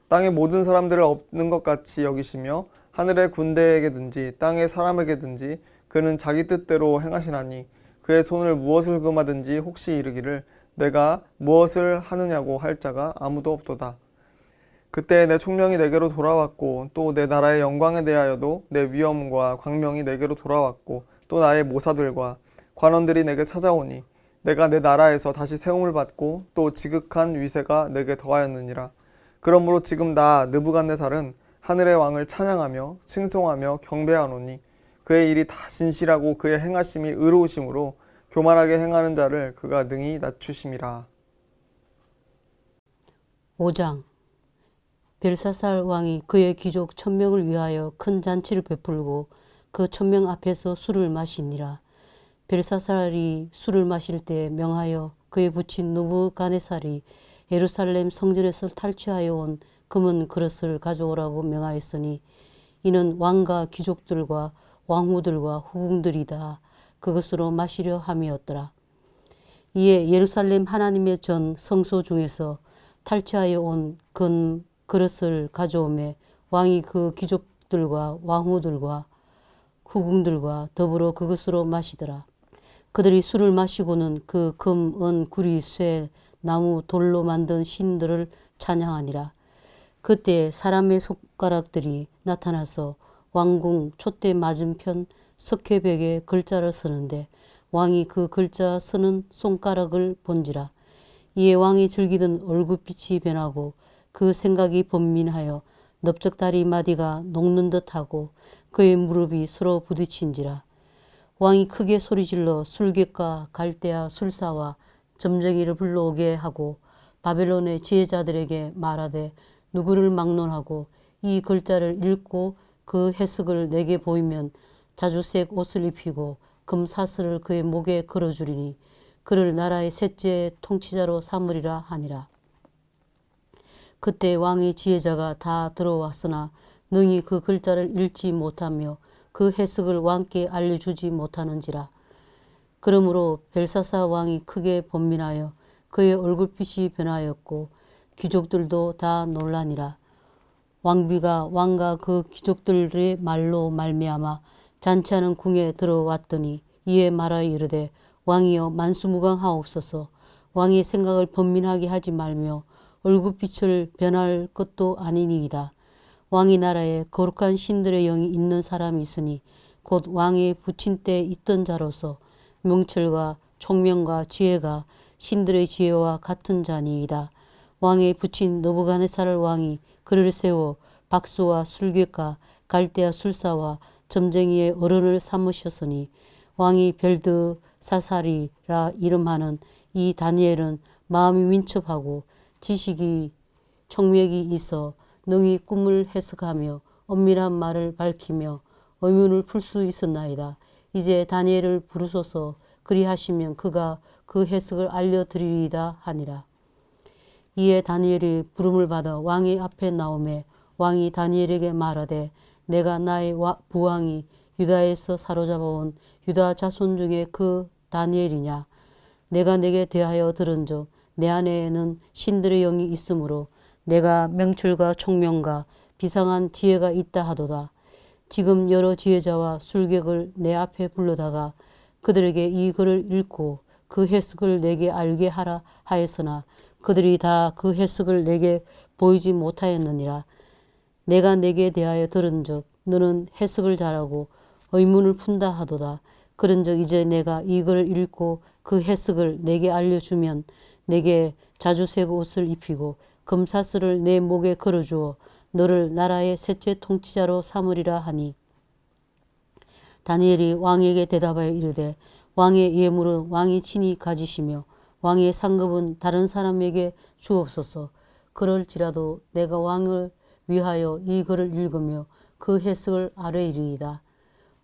땅의 모든 사람들을 없는 것 같이 여기시며 하늘의 군대에게든지 땅의 사람에게든지 그는 자기 뜻대로 행하시나니 그의 손을 무엇을 금하든지 혹시 이르기를 내가 무엇을 하느냐고 할 자가 아무도 없도다. 그때 내 총명이 내게로 돌아왔고 또 내 나라의 영광에 대하여도 내 위엄과 광명이 내게로 돌아왔고 또 나의 모사들과 관원들이 내게 찾아오니 내가 내 나라에서 다시 세움을 받고 또 지극한 위세가 내게 더하였느니라. 그러므로 지금 나 느부갓네살은 하늘의 왕을 찬양하며 칭송하며 경배하노니 그의 일이 다 진실하고 그의 행하심이 의로우심으로 교만하게 행하는 자를 그가 능히 낮추심이라. 5장 벨사살 왕이 그의 귀족 1000명을 위하여 큰 잔치를 베풀고 그 1000명 앞에서 술을 마시니라. 벨사살이 술을 마실 때 명하여 그의 부친 느부갓네살이 예루살렘 성전에서 탈취하여 온 금은 그릇을 가져오라고 명하였으니 이는 왕과 귀족들과 왕후들과 후궁들이다 그것으로 마시려 함이었더라. 이에 예루살렘 하나님의 전 성소 중에서 탈취하여 온 금 그릇을 가져오매 왕이 그 귀족들과 왕후들과 후궁들과 더불어 그것으로 마시더라. 그들이 술을 마시고는 그 금, 은, 구리, 쇠, 나무, 돌로 만든 신들을 찬양하니라. 그때 사람의 손가락들이 나타나서 왕궁 촛대 맞은편 석회벽에 글자를 쓰는데 왕이 그 글자 쓰는 손가락을 본지라. 이에 왕이 즐기던 얼굴빛이 변하고 그 생각이 번민하여 넓적다리 마디가 녹는 듯하고 그의 무릎이 서로 부딪힌지라. 왕이 크게 소리질러 술객과 갈대아 술사와 점쟁이를 불러오게 하고 바벨론의 지혜자들에게 말하되 누구를 막론하고 이 글자를 읽고 그 해석을 내게 보이면 자주색 옷을 입히고 금사슬을 그의 목에 걸어주리니 그를 나라의 셋째 통치자로 삼으리라 하니라. 그때 왕의 지혜자가 다 들어왔으나 능히 그 글자를 읽지 못하며 그 해석을 왕께 알려주지 못하는지라. 그러므로 벨사사 왕이 크게 번민하여 그의 얼굴빛이 변하였고 귀족들도 다 놀라니라. 왕비가 왕과 그 귀족들의 말로 말미암아 잔치하는 궁에 들어왔더니 이에 말하여 이르되 왕이여 만수무강하옵소서. 왕의 생각을 번민하게 하지 말며 얼굴빛을 변할 것도 아니니이다. 왕의 나라에 거룩한 신들의 영이 있는 사람이 있으니 곧 왕의 부친 때 있던 자로서 명철과 총명과 지혜가 신들의 지혜와 같은 자니이다. 왕의 부친 느부갓네살 왕이 그를 세워 박수와 술객과 갈대아 술사와 점쟁이의 어른을 삼으셨으니 왕이 벨드사살이라 이름하는 이 다니엘은 마음이 민첩하고 지식이 총명이 있어 능히 꿈을 해석하며 엄밀한 말을 밝히며 의문을 풀 수 있었나이다. 이제 다니엘을 부르소서. 그리하시면 그가 그 해석을 알려드리리다 하니라. 이에 다니엘이 부름을 받아 왕의 앞에 나오매 왕이 다니엘에게 말하되 내가 나의 부왕이 유다에서 사로잡아온 유다 자손 중에 그 다니엘이냐. 내가 내게 대하여 들은즉 내 안에는 신들의 영이 있으므로 내가 명철과 총명과 비상한 지혜가 있다 하도다. 지금 여러 지혜자와 술객을 내 앞에 불러다가 그들에게 이 글을 읽고 그 해석을 내게 알게 하라 하였으나 그들이 다 그 해석을 내게 보이지 못하였느니라. 내가 내게 대하여 들은즉 너는 해석을 잘하고 의문을 푼다 하도다. 그런즉 이제 내가 이 글을 읽고 그 해석을 내게 알려주면 내게 자주색 옷을 입히고 금사슬을 내 목에 걸어주어 너를 나라의 셋째 통치자로 삼으리라 하니 다니엘이 왕에게 대답하여 이르되 왕의 예물은 왕이 친히 가지시며 왕의 상급은 다른 사람에게 주옵소서. 그럴지라도 내가 왕을 위하여 이 글을 읽으며 그 해석을 아뢰이리이다.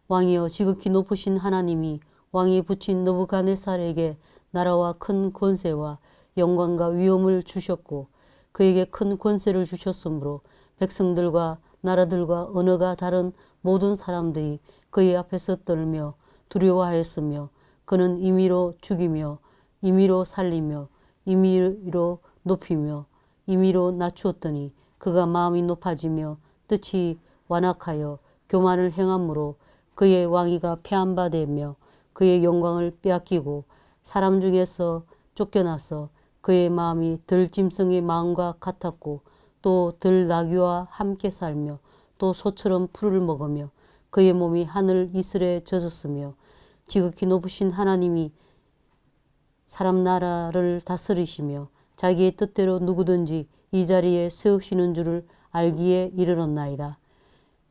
왕이여 지극히 높으신 하나님이 왕이 붙인 느부갓네살에게 나라와 큰 권세와 영광과 위엄을 주셨고 그에게 큰 권세를 주셨으므로 백성들과 나라들과 언어가 다른 모든 사람들이 그의 앞에서 떨며 두려워하였으며 그는 임의로 죽이며 임의로 살리며 임의로 높이며 임의로 낮추었더니 그가 마음이 높아지며 뜻이 완악하여 교만을 행함으로 그의 왕위가 폐한바되며 그의 영광을 빼앗기고 사람 중에서 쫓겨나서 그의 마음이 들짐승의 마음과 같았고 또 들나귀와 함께 살며 또 소처럼 풀을 먹으며 그의 몸이 하늘 이슬에 젖었으며 지극히 높으신 하나님이 사람 나라를 다스리시며 자기의 뜻대로 누구든지 이 자리에 세우시는 줄을 알기에 이르렀나이다.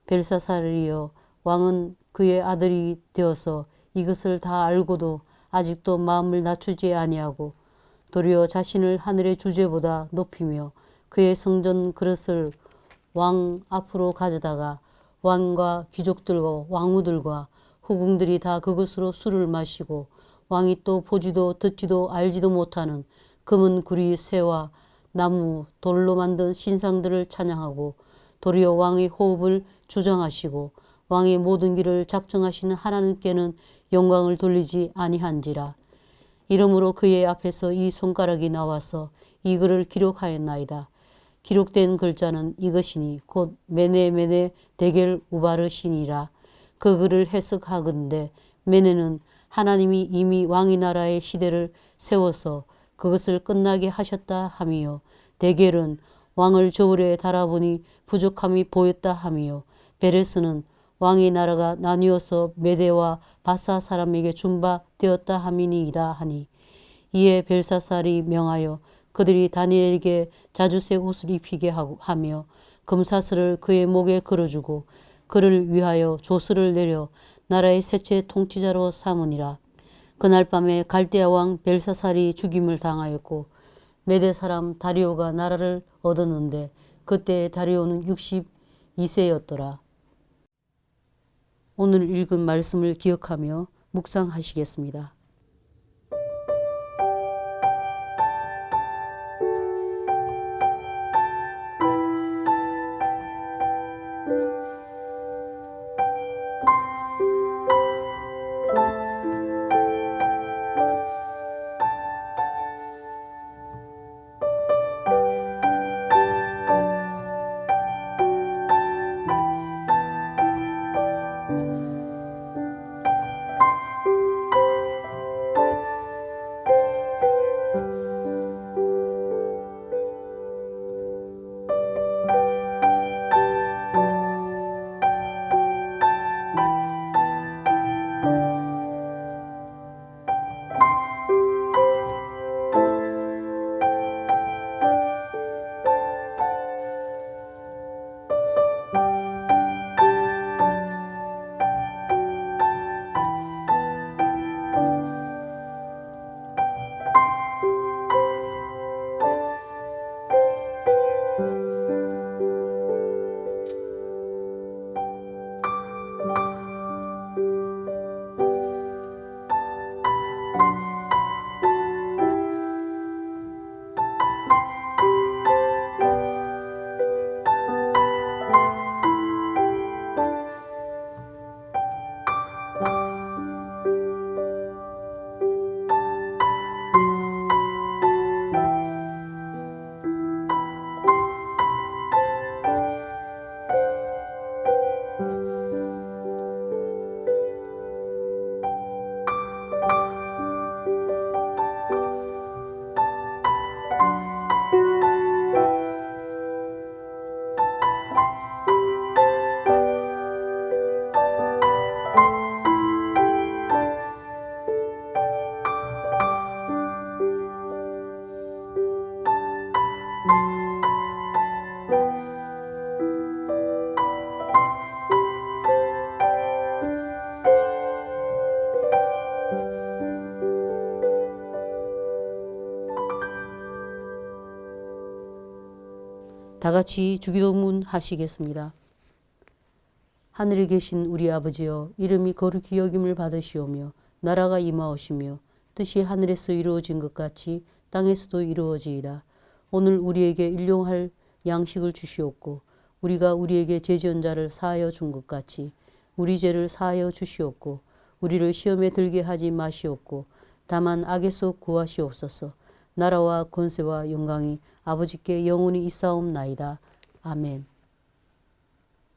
벨사살이여 왕은 그의 아들이 되어서 이것을 다 알고도 아직도 마음을 낮추지 아니하고 도리어 자신을 하늘의 주제보다 높이며 그의 성전 그릇을 왕 앞으로 가져다가 왕과 귀족들과 왕후들과 후궁들이 다 그것으로 술을 마시고 왕이 또 보지도 듣지도 알지도 못하는 금은 구리 새와 나무 돌로 만든 신상들을 찬양하고 도리어 왕의 호흡을 주장하시고 왕의 모든 길을 작정하시는 하나님께는 영광을 돌리지 아니한지라. 이러므로 그의 앞에서 이 손가락이 나와서 이 글을 기록하였나이다. 기록된 글자는 이것이니 곧 메네 데겔 우바르시니라. 그 글을 해석하건대 메네는 하나님이 이미 왕의 나라의 시대를 세워서 그것을 끝나게 하셨다 함이요. 데겔은 왕을 저울에 달아보니 부족함이 보였다 함이요. 베레스는 왕의 나라가 나뉘어서 메대와 바사 사람에게 준바되었다 함이니이다 하니 이에 벨사살이 명하여 그들이 다니엘에게 자주색 옷을 입히게 하며 금사슬을 그의 목에 걸어주고 그를 위하여 조서를 내려 나라의 셋째 통치자로 삼으니라. 그날 밤에 갈대아 왕 벨사살이 죽임을 당하였고 메대 사람 다리오가 나라를 얻었는데 그때 다리오는 62세였더라. 오늘 읽은 말씀을 기억하며 묵상하시겠습니다. 같이 주기도문 하시겠습니다. 하늘에 계신 우리 아버지여, 이름이 거룩히 여김을 받으시오며 나라가 임하오시며 뜻이 하늘에서 이루어진 것 같이 땅에서도 이루어지이다. 오늘 우리에게 일용할 양식을 주시옵고 우리가 우리에게 죄지은 자를 사하여 준 것 같이 우리 죄를 사하여 주시옵고 우리를 시험에 들게 하지 마시옵고 다만 악에서 구하시옵소서. 나라와 권세와 영광이 아버지께 영원히 있사옵나이다. 아멘.